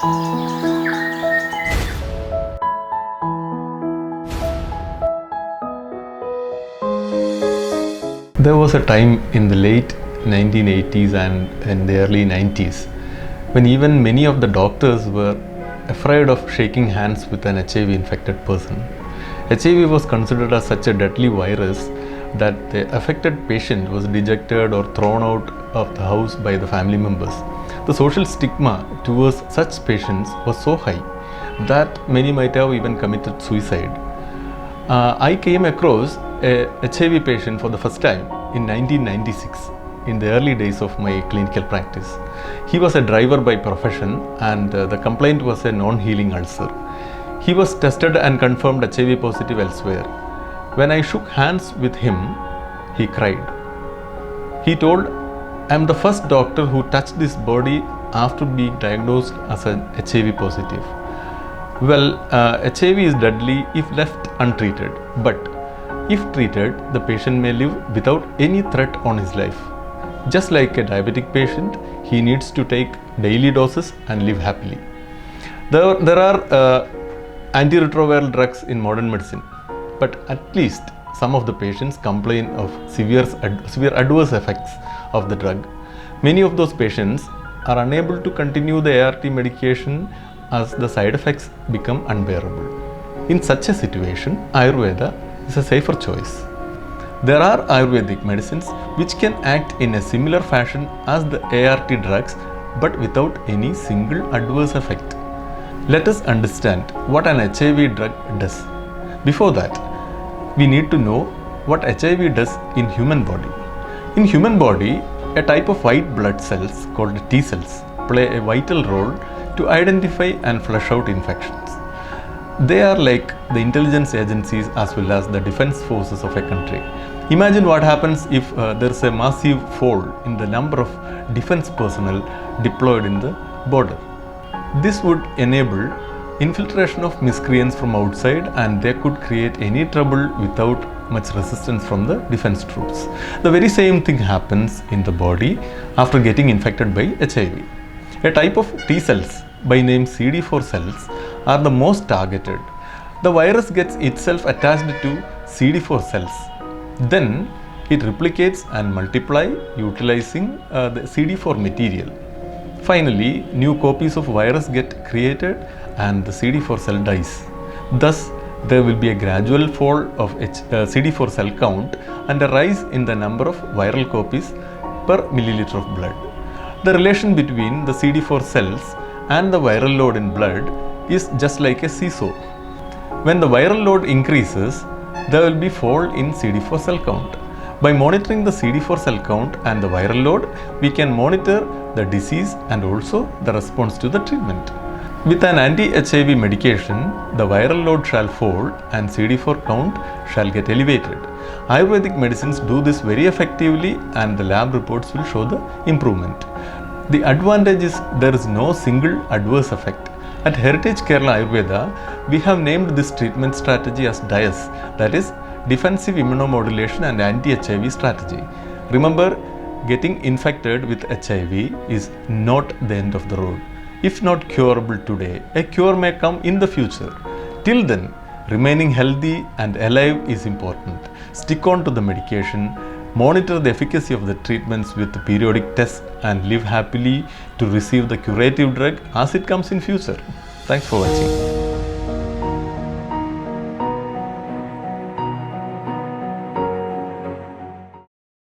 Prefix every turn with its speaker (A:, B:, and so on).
A: There was a time in the late 1980s and in the early 90s when even many of the doctors were afraid of shaking hands with an HIV infected person. HIV was considered as such a deadly virus that the affected patient was dejected or thrown out of the house by the family members. The social stigma towards such patients was so high that many might have even committed suicide. I came across a HIV patient for the first time in 1996, in the early days of my clinical practice. He was a driver by profession and the complaint was a non-healing ulcer. He was tested and confirmed HIV positive elsewhere. When I shook hands with him, he cried. He told, "I am the first doctor who touched this body after being diagnosed as an HIV positive." Well, HIV is deadly if left untreated, but if treated, the patient may live without any threat on his life. Just like a diabetic patient, he needs to take daily doses and live happily. There are anti-retroviral drugs in modern medicine, but at least some of the patients complain of severe adverse effects of the drug. Many of those patients are unable to continue the ART medication as the side effects become unbearable. In such a situation, Ayurveda is a safer choice. There are Ayurvedic medicines which can act in a similar fashion as the ART drugs but without any single adverse effect. Let us understand what an HIV drug does. Before that, we need to know what HIV does in human body. In human body, a type of white blood cells called T cells play a vital role to identify and flush out infections. They are like the intelligence agencies as well as the defense forces of a country. Imagine what happens if there is a massive fall in the number of defense personnel deployed in the border. This would enable infiltration of miscreants from outside and they could create any trouble without much resistance from the defense troops. The very same thing happens in the body after getting infected by HIV. A type of T cells by name CD4 cells are the most targeted. The virus gets itself attached to CD4 cells. Then it replicates and multiplies utilizing the CD4 material. Finally, new copies of virus get created and the CD4 cell dies. Thus, there will be a gradual fall of CD4 cell count and a rise in the number of viral copies per milliliter of blood. The relation between the CD4 cells and the viral load in blood is just like a seesaw. When the viral load increases, there will be fall in CD4 cell count. By monitoring the CD4 cell count and the viral load, we can monitor the disease and also the response to the treatment. With an anti-HIV medication, the viral load shall fall and CD4 count shall get elevated. Ayurvedic medicines do this very effectively and the lab reports will show the improvement. The advantage is there is no single adverse effect. At Heritage Kerala Ayurveda, we have named this treatment strategy as DIAS, that is Defensive Immunomodulation and Anti-HIV Strategy. Remember, getting infected with HIV is not the end of the road. If not curable today, a cure may come in the future. Till then, remaining healthy and alive is important. Stick on to the medication, monitor the efficacy of the treatments with periodic tests and live happily to receive the curative drug as it comes in future. Thanks for watching.